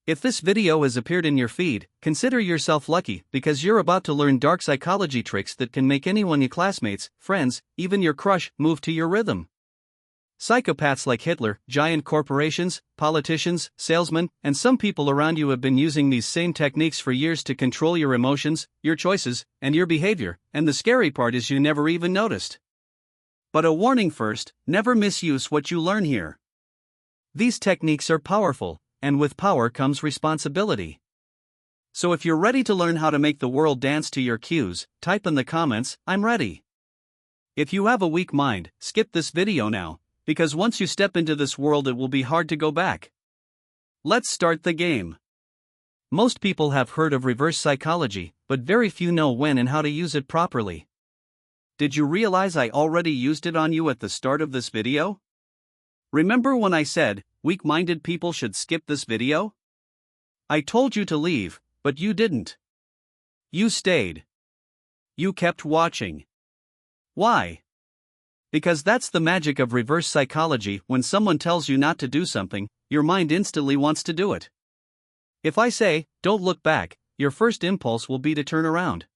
If this video has appeared in your feed, consider yourself lucky because you're about to learn dark psychology tricks that can make anyone your classmates, friends, even your crush, move to your rhythm. Psychopaths like Hitler, giant corporations, politicians, salesmen, and some people around you have been using these same techniques for years to control your emotions, your choices, and your behavior, and the scary part is you never even noticed. But a warning first, never misuse what you learn here. These techniques are powerful, and with power comes responsibility. So if you're ready to learn how to make the world dance to your cues, type in the comments, "I'm ready." If you have a weak mind, skip this video now, because once you step into this world it will be hard to go back. Let's start the game. Most people have heard of reverse psychology, but very few know when and how to use it properly. Did you realize I already used it on you at the start of this video? Remember when I said, weak-minded people should skip this video? I told you to leave, but you didn't. You stayed. You kept watching. Why? Because that's the magic of reverse psychology. When someone tells you not to do something, your mind instantly wants to do it. If I say, don't look back, your first impulse will be to turn around.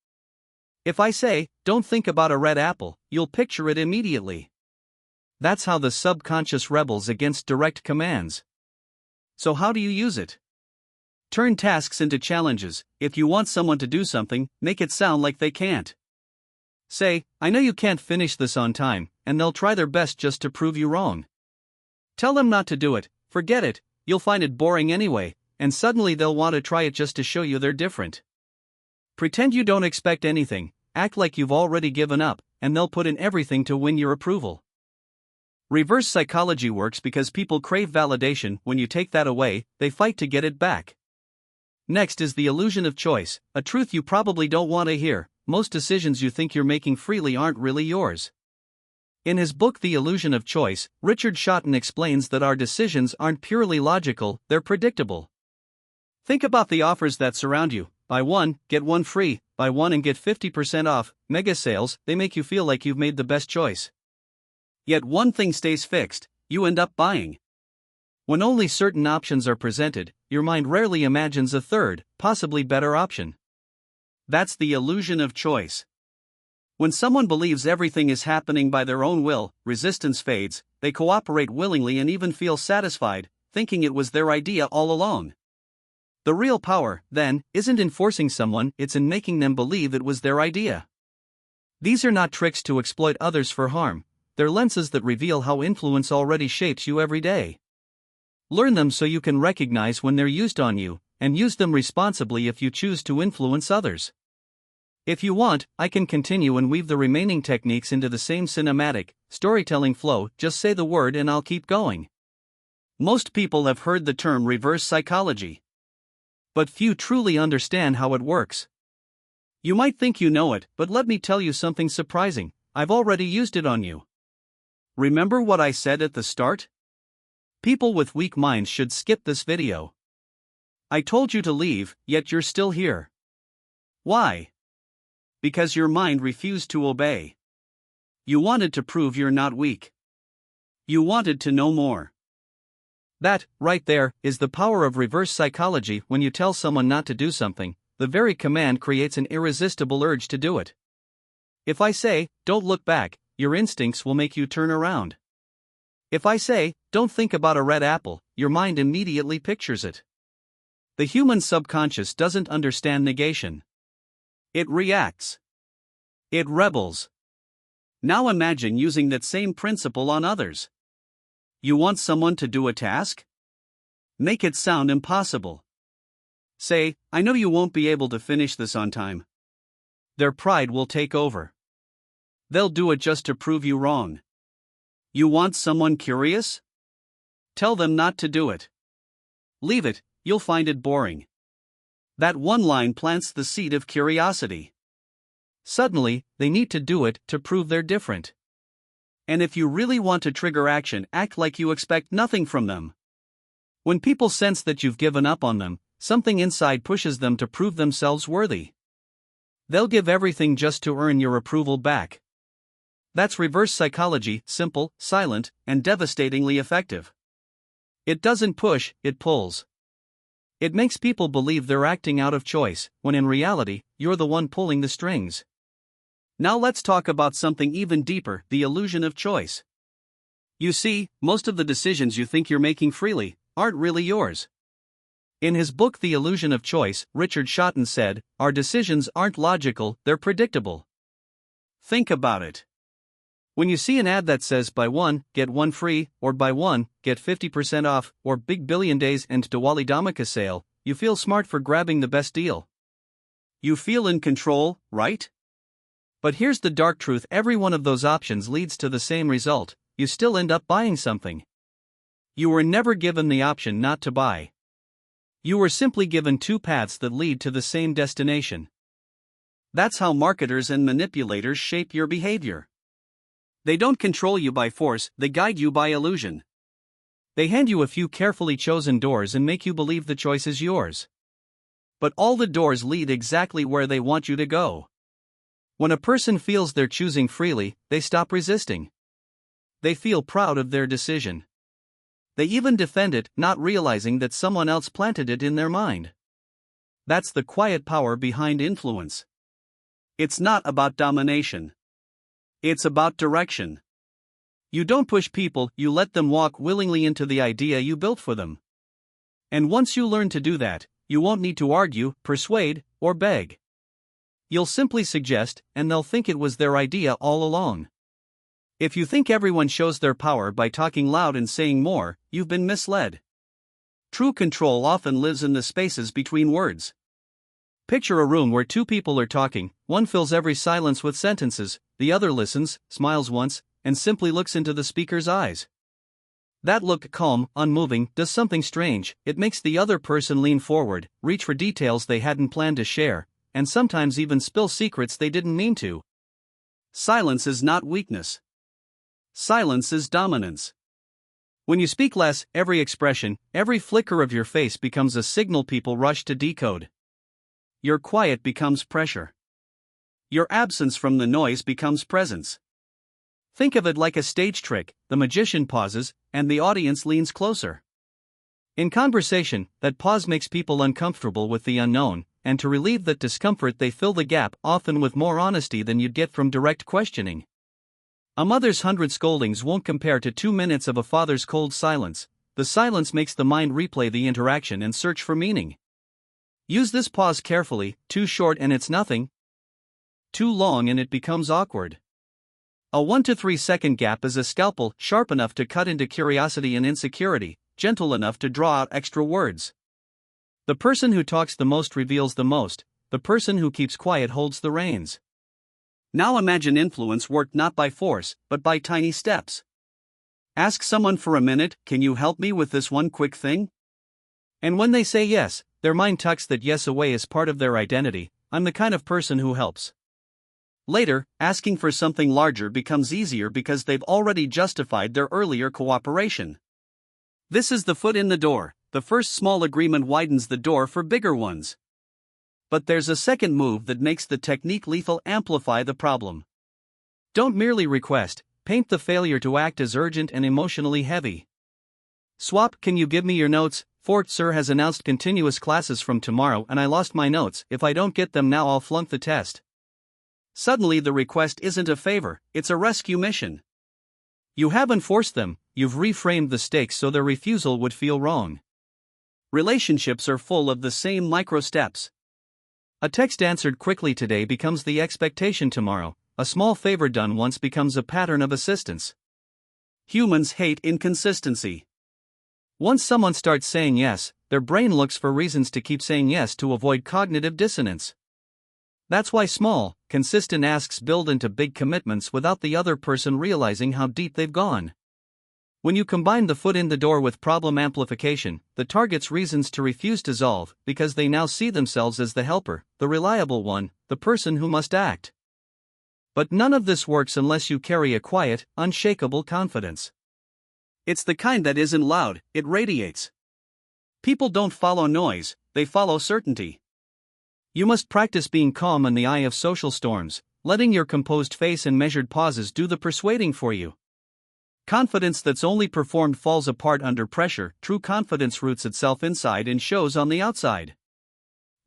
If I say, don't think about a red apple, you'll picture it immediately. That's how the subconscious rebels against direct commands. So how do you use it? Turn tasks into challenges. If you want someone to do something, make it sound like they can't. Say, I know you can't finish this on time, and they'll try their best just to prove you wrong. Tell them not to do it, forget it, you'll find it boring anyway, and suddenly they'll want to try it just to show you they're different. Pretend you don't expect anything, act like you've already given up, and they'll put in everything to win your approval. Reverse psychology works because people crave validation. When you take that away, they fight to get it back. Next is the illusion of choice, a truth you probably don't want to hear. Most decisions you think you're making freely aren't really yours. In his book The Illusion of Choice, Richard Shotton explains that our decisions aren't purely logical, they're predictable. Think about the offers that surround you. Buy one, get one free, buy one and get 50% off, mega sales. They make you feel like you've made the best choice. Yet one thing stays fixed, you end up buying. When only certain options are presented, your mind rarely imagines a third, possibly better option. That's the illusion of choice. When someone believes everything is happening by their own will, resistance fades, they cooperate willingly and even feel satisfied, thinking it was their idea all along. The real power, then, isn't in forcing someone, it's in making them believe it was their idea. These are not tricks to exploit others for harm, they're lenses that reveal how influence already shapes you every day. Learn them so you can recognize when they're used on you, and use them responsibly if you choose to influence others. If you want, I can continue and weave the remaining techniques into the same cinematic, storytelling flow. Just say the word and I'll keep going. Most people have heard the term reverse psychology. But few truly understand how it works. You might think you know it, but let me tell you something surprising. I've already used it on you. Remember what I said at the start? People with weak minds should skip this video. I told you to leave, yet you're still here. Why? Because your mind refused to obey. You wanted to prove you're not weak. You wanted to know more. That, right there, is the power of reverse psychology. When you tell someone not to do something, the very command creates an irresistible urge to do it. If I say, don't look back, your instincts will make you turn around. If I say, don't think about a red apple, your mind immediately pictures it. The human subconscious doesn't understand negation. It reacts. It rebels. Now imagine using that same principle on others. You want someone to do a task? Make it sound impossible. Say, I know you won't be able to finish this on time. Their pride will take over. They'll do it just to prove you wrong. You want someone curious? Tell them not to do it. Leave it, you'll find it boring. That one line plants the seed of curiosity. Suddenly, they need to do it to prove they're different. And if you really want to trigger action, act like you expect nothing from them. When people sense that you've given up on them, something inside pushes them to prove themselves worthy. They'll give everything just to earn your approval back. That's reverse psychology, simple, silent, and devastatingly effective. It doesn't push, it pulls. It makes people believe they're acting out of choice, when in reality, you're the one pulling the strings. Now let's talk about something even deeper, the illusion of choice. You see, most of the decisions you think you're making freely aren't really yours. In his book The Illusion of Choice, Richard Shotton said, "Our decisions aren't logical, they're predictable." Think about it. When you see an ad that says buy one, get one free, or buy one, get 50% off, or Big Billion Days and Diwali Dhamaka sale, you feel smart for grabbing the best deal. You feel in control, right? But here's the dark truth: every one of those options leads to the same result. You still end up buying something. You were never given the option not to buy. You were simply given two paths that lead to the same destination. That's how marketers and manipulators shape your behavior. They don't control you by force, they guide you by illusion. They hand you a few carefully chosen doors and make you believe the choice is yours. But all the doors lead exactly where they want you to go. When a person feels they're choosing freely, they stop resisting. They feel proud of their decision. They even defend it, not realizing that someone else planted it in their mind. That's the quiet power behind influence. It's not about domination. It's about direction. You don't push people, you let them walk willingly into the idea you built for them. And once you learn to do that, you won't need to argue, persuade, or beg. You'll simply suggest, and they'll think it was their idea all along. If you think everyone shows their power by talking loud and saying more, you've been misled. True control often lives in the spaces between words. Picture a room where two people are talking, one fills every silence with sentences, the other listens, smiles once, and simply looks into the speaker's eyes. That look, calm, unmoving, does something strange. It makes the other person lean forward, reach for details they hadn't planned to share, and sometimes even spill secrets they didn't mean to. Silence is not weakness. Silence is dominance. When you speak less, every expression, every flicker of your face becomes a signal people rush to decode. Your quiet becomes pressure. Your absence from the noise becomes presence. Think of it like a stage trick: the magician pauses, and the audience leans closer. In conversation, that pause makes people uncomfortable with the unknown, and to relieve that discomfort they fill the gap, often with more honesty than you'd get from direct questioning. A mother's 100 scoldings won't compare to 2 minutes of a father's cold silence. The silence makes the mind replay the interaction and search for meaning. Use this pause carefully. Too short and it's nothing. Too long and it becomes awkward. A 1 to 3 second gap is a scalpel, sharp enough to cut into curiosity and insecurity, gentle enough to draw out extra words. The person who talks the most reveals the most. The person who keeps quiet holds the reins. Now imagine influence worked not by force, but by tiny steps. Ask someone for a minute, "Can you help me with this one quick thing?" And when they say yes, their mind tucks that yes away as part of their identity. I'm the kind of person who helps. Later, asking for something larger becomes easier because they've already justified their earlier cooperation. This is the foot in the door. The first small agreement widens the door for bigger ones. But there's a second move that makes the technique lethal: amplify the problem. Don't merely request, paint the failure to act as urgent and emotionally heavy. Swap: "Can you give me your notes? Fort Sir has announced continuous classes from tomorrow and I lost my notes. If I don't get them now I'll flunk the test." Suddenly the request isn't a favor, it's a rescue mission. You haven't forced them, you've reframed the stakes so their refusal would feel wrong. Relationships are full of the same micro steps. A text answered quickly today becomes the expectation tomorrow. A small favor done once becomes a pattern of assistance. Humans hate inconsistency. Once someone starts saying yes, their brain looks for reasons to keep saying yes to avoid cognitive dissonance. That's why small, consistent asks build into big commitments without the other person realizing how deep they've gone. When you combine the foot in the door with problem amplification, the target's reasons to refuse dissolve, because they now see themselves as the helper, the reliable one, the person who must act. But none of this works unless you carry a quiet, unshakable confidence. It's the kind that isn't loud, it radiates. People don't follow noise, they follow certainty. You must practice being calm in the eye of social storms, letting your composed face and measured pauses do the persuading for you. Confidence that's only performed falls apart under pressure. True confidence roots itself inside and shows on the outside.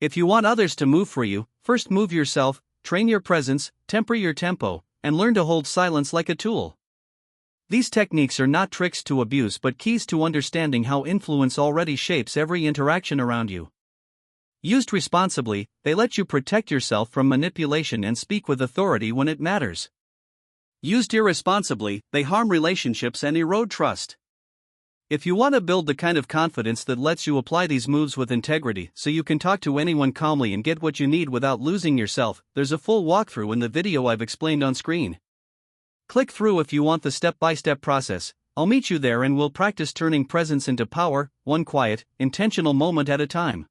If you want others to move for you, first move yourself, train your presence, temper your tempo, and learn to hold silence like a tool. These techniques are not tricks to abuse but keys to understanding how influence already shapes every interaction around you. Used responsibly, they let you protect yourself from manipulation and speak with authority when it matters. Used irresponsibly, they harm relationships and erode trust. If you want to build the kind of confidence that lets you apply these moves with integrity so you can talk to anyone calmly and get what you need without losing yourself, there's a full walkthrough in the video I've explained on screen. Click through if you want the step-by-step process. I'll meet you there and we'll practice turning presence into power, one quiet, intentional moment at a time.